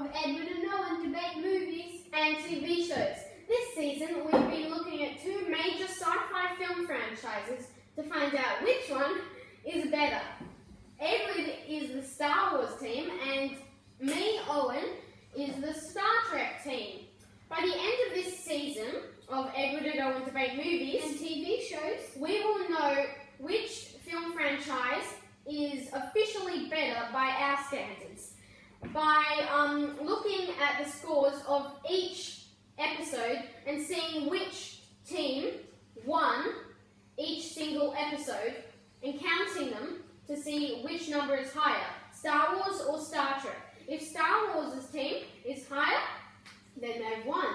of Edward and Owen debate movies and TV shows. This season, we'll be looking at two major sci-fi film franchises to find out which one is better. Edward is the Star Wars team, and me, Owen, is the Star Trek team. By the end of this season of Edward and Owen debate movies and TV shows, we will know which film franchise is officially better by our standards by looking at the scores of each episode and seeing which team won each single episode and counting them to see which number is higher, Star Wars or Star Trek. If Star Wars' team is higher, then they've won.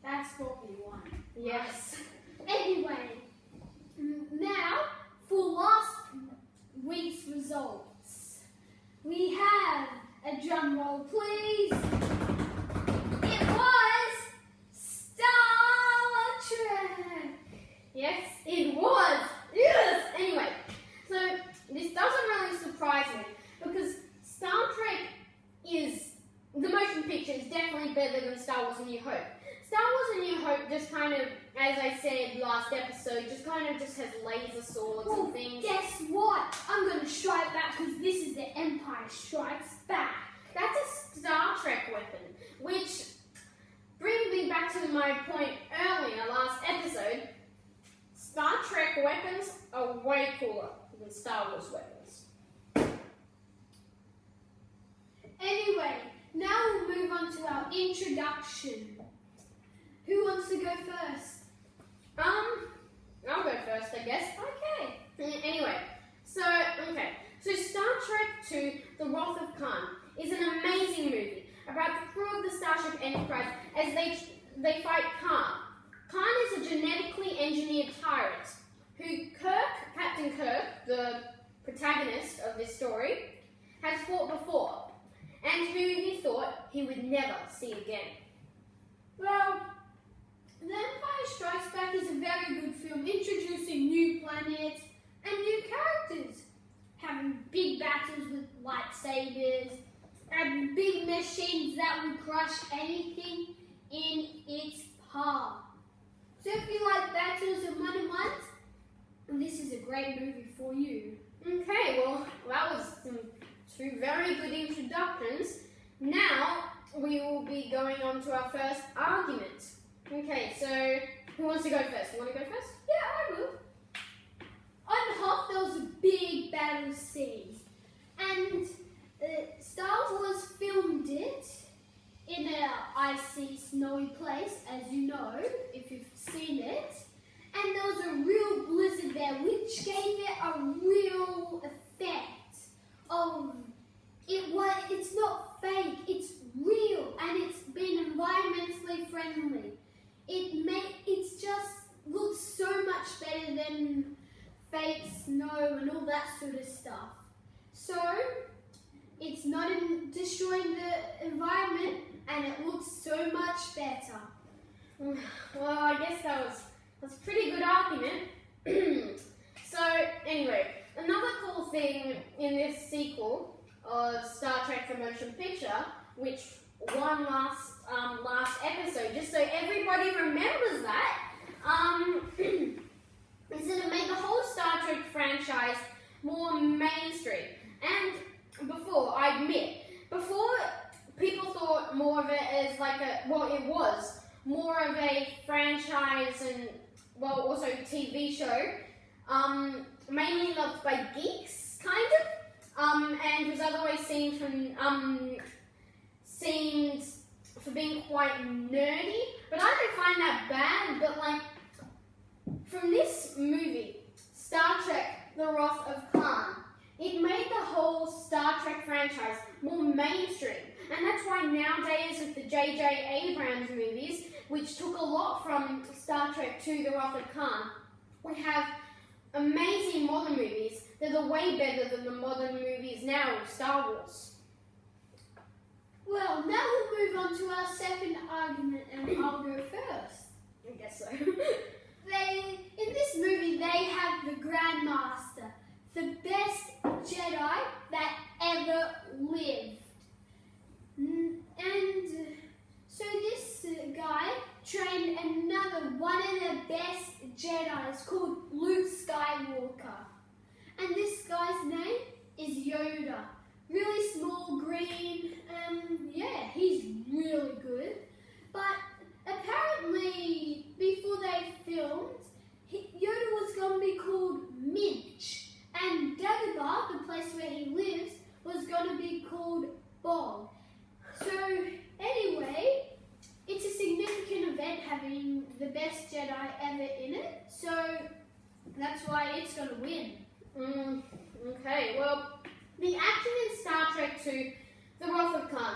That's what we want. Yes. Anyway, now for last week's results. We have a drum roll, please. It was Star Trek. Yes, it was. Yes. Anyway, so this doesn't really surprise me because Star Trek the motion picture is definitely better than Star Wars A New Hope. Star Wars A New Hope just kind of, as I said last episode, just has laser swords and things. Guess what? I'm going to strike back because this is the Empire Strikes Back. That's a Star Trek weapon, which brings me back to my point earlier, last episode. Star Trek weapons are way cooler than Star Wars weapons. Anyway, now we'll move on to our introduction. Who wants to go first? I'll go first, I guess. Okay. Anyway, so Star Trek II, The Wrath of Kahn is an amazing movie about the crew of the Starship Enterprise as they fight Kahn. Kahn is a genetically engineered tyrant who Captain Kirk, the protagonist of this story, has fought before, and who he thought he would never see again. Well, The Empire Strikes Back is a very good film, introducing new planets and new characters, having big battles with lightsabers and big machines that would crush anything in its path. So if you like battles and one-on-ones, this is a great movie for you. Okay, well, that was two very good introductions. Now we will be going on to our first argument. Okay, so who wants to go first? You want to go first? Yeah, I will. On the Hoth, there was a big battle scene, and Star Wars filmed it in an icy, snowy place, as you know, if you've seen it. And there was a real blizzard there, which gave it a real effect of it's not fake, it's real, and it's been environmentally friendly. It just looks so much better than fake snow and all that sort of stuff. So it's not destroying the environment, and it looks so much better. Well, I guess that's a pretty good argument. So anyway, another cool thing in this sequel of Star Trek the Motion Picture, which won last episode, just so everybody remembers that, is that it made the whole Star Trek franchise more mainstream. And before people thought more of it as it was more of a franchise and, also TV show, mainly loved by geeks, kind of, and was otherwise seen for being quite nerdy, but I don't find that bad. But from this movie, Star Trek: The Wrath of Kahn, it made the whole Star Trek franchise more mainstream, and that's why nowadays with the J.J. Abrams movies, which took a lot from Star Trek II: The Wrath of Kahn, we have amazing modern movies that are way better than the modern movies now of Star Wars. Well, now we'll move on to our second argument, and I'll go first. I guess so. In this movie, they have the Grandmaster, the best Jedi that ever lived. Jedi is called Luke Skywalker. And this guy's name is Yoda. Really small, green, and yeah, he's really good. But apparently, before they filmed, Yoda was going to be called Minch. And Dagobah, the place where he lives, was going to be called Bog. So, anyway, it's a significant event having the best Jedi ever in it. So, that's why it's going to win. Okay, well, the action in Star Trek II, The Wrath of Khan.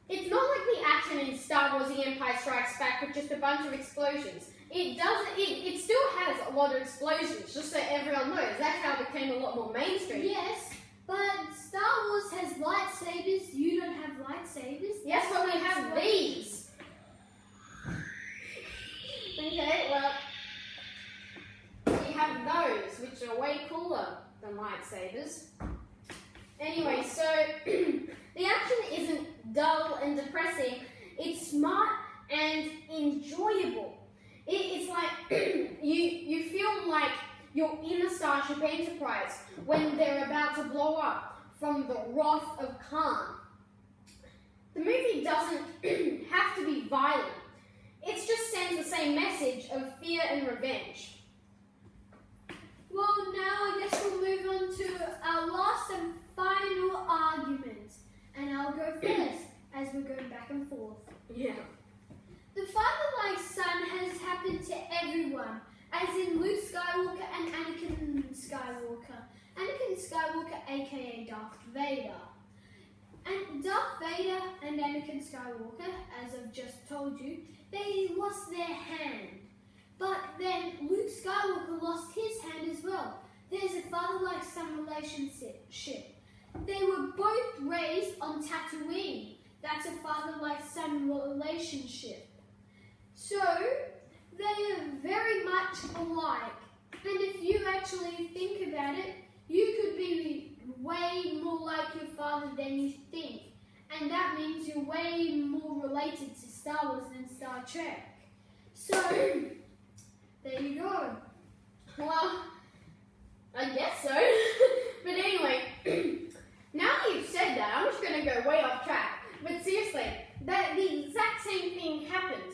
It's not like the action in Star Wars: The Empire Strikes Back with just a bunch of explosions. It still has a lot of explosions, just so everyone knows. That's how it became a lot more mainstream. Yes, but Star Wars has lightsabers. You don't have lightsabers. Yes, but we have these. Okay, well, we have those, which are way cooler than lightsabers. Anyway, so the action isn't dull and depressing. It's smart and enjoyable. It's like you feel like you're in a Starship Enterprise when they're about to blow up from the Wrath of Kahn. The movie doesn't have to be violent. It just sends the same message of fear and revenge. Well, now I guess we'll move on to our last and final argument. And I'll go first, as we're going back and forth. Yeah. The father-like son has happened to everyone, as in Luke Skywalker and Anakin Skywalker. Anakin Skywalker, aka Darth Vader. And Darth Vader and Anakin Skywalker, as I've just told you, they lost their hand. But then Luke Skywalker lost his hand as well. There's a father-like son relationship. They were both raised on Tatooine. That's a father-like son relationship. So, they are very much alike. And if you actually think about it, you could be way more like your father than you think. And that means you're way more related to Star Wars than Star Trek. So, there you go. Well, I guess so. But anyway, now that you've said that, I'm just going to go way off track. But seriously, the exact same thing happened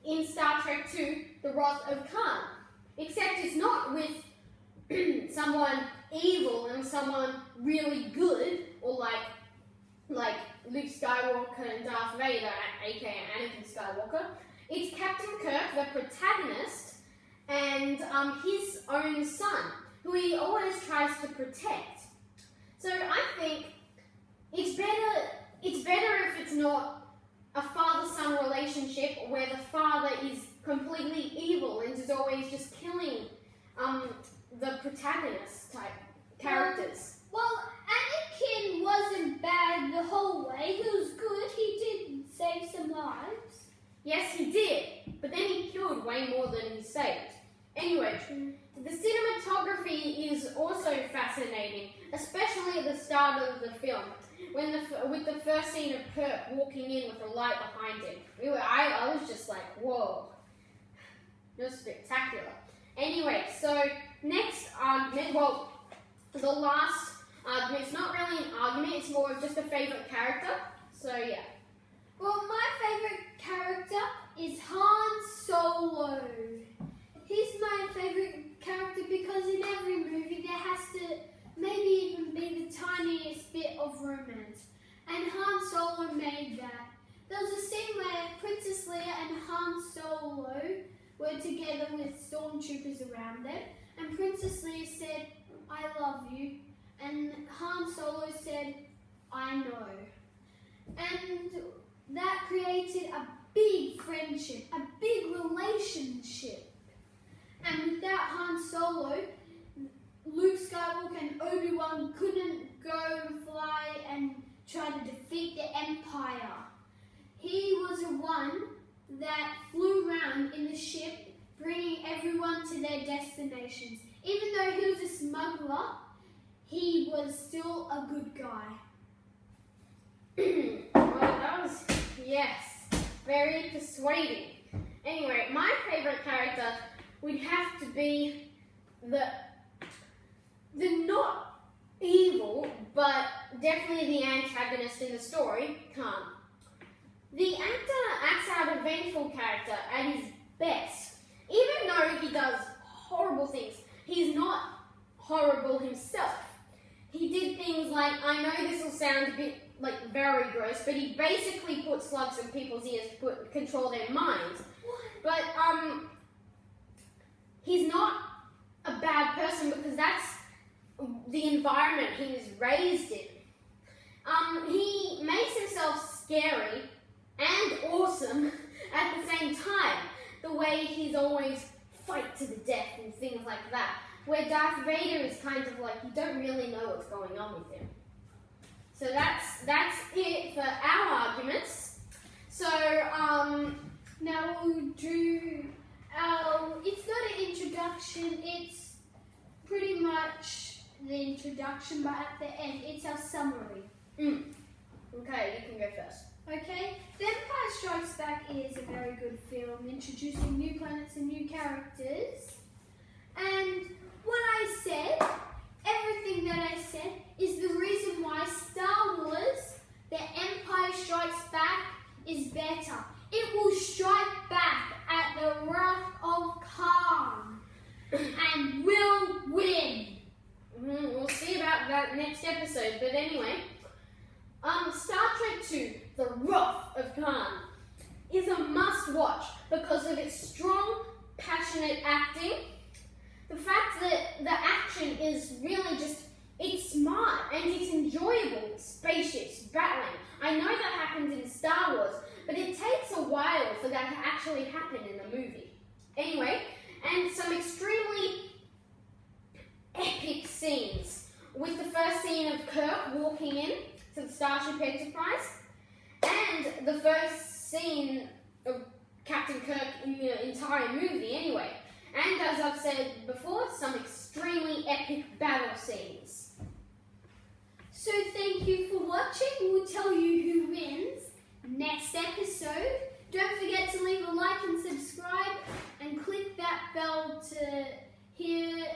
in Star Trek II, The Wrath of Khan. Except it's not with someone evil and someone really good, or like Luke Skywalker and Darth Vader, aka Anakin Skywalker. It's Captain Kirk, the protagonist, and his own son, who he always tries to protect. So I think it's better if it's not a father-son relationship where the father is completely evil and is always just killing the protagonist type characters. Well, Anakin wasn't bad the whole way. He was good. He did save some lives. Yes, he did, but then he killed way more than he saved. Anyway, the cinematography is also fascinating, especially at the start of the film, with the first scene of Kirk walking in with the light behind him. I was just like, whoa, it was spectacular. Anyway, so next argument, well, the last argument, it's not really an argument, it's more of just a favourite character, so yeah. Well, my favourite character is Han Solo. He's my favourite character because in every movie there has to maybe even be the tiniest bit of romance. And Han Solo made that. There was a scene where Princess Leia and Han Solo were together with stormtroopers around them. And Princess Leia said, "I love you." And Han Solo said, "I know." And that created a big friendship, a big relationship. And without Han Solo, Luke Skywalker and Obi-Wan couldn't go and fly and try to defeat the Empire. He was the one that flew around in the ship, bringing everyone to their destinations. Even though he was a smuggler, he was still a good guy. Well, that was, yes, very persuading. Anyway, my favourite character would have to be the not evil, but definitely the antagonist in the story, Kahn. The actor acts out a vengeful character at his best. Even though he does horrible things, he's not horrible himself. He did things like, I know this will sound a bit like very gross, but he basically put slugs in people's ears to control their minds. But he's not a bad person because that's the environment he was raised in. He makes himself scary and awesome at the same time. The way he's always fight to the death and things like that. Where Darth Vader is kind of like, you don't really know what's going on with him. So that's it for our arguments. So, now we'll do it's not an introduction, it's pretty much the introduction, but at the end, it's our summary. Okay, you can go first. Okay, The Empire Strikes Back is a very good film, introducing new planets and new characters. And what I said, everything that I said, is the reason why Star Wars, The Empire Strikes Back, is better. It will strike back at the wrath of Kahn and will win. We'll see about that next episode, but anyway. Star Trek 2, The Wrath of Kahn, is a must-watch because of its strong, passionate acting. The fact that the action is really just, it's smart and it's enjoyable. Spaceships, battling. I know that happens in Star Wars, but it takes a while for that to actually happen in the movie. Anyway, and some extremely epic scenes. With the first scene of Kirk walking in to the Starship Enterprise, and the first scene of Captain Kirk in the entire movie anyway. And as I've said before, some extremely epic battle scenes. So thank you for watching. We'll tell you who wins next episode. Don't forget to leave a like and subscribe and click that bell to hear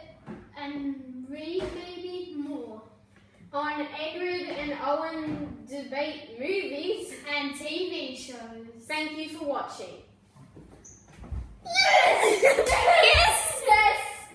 and read maybe more On Edward and Owen debate movies and TV shows. Thank you for watching. Yes! Yes!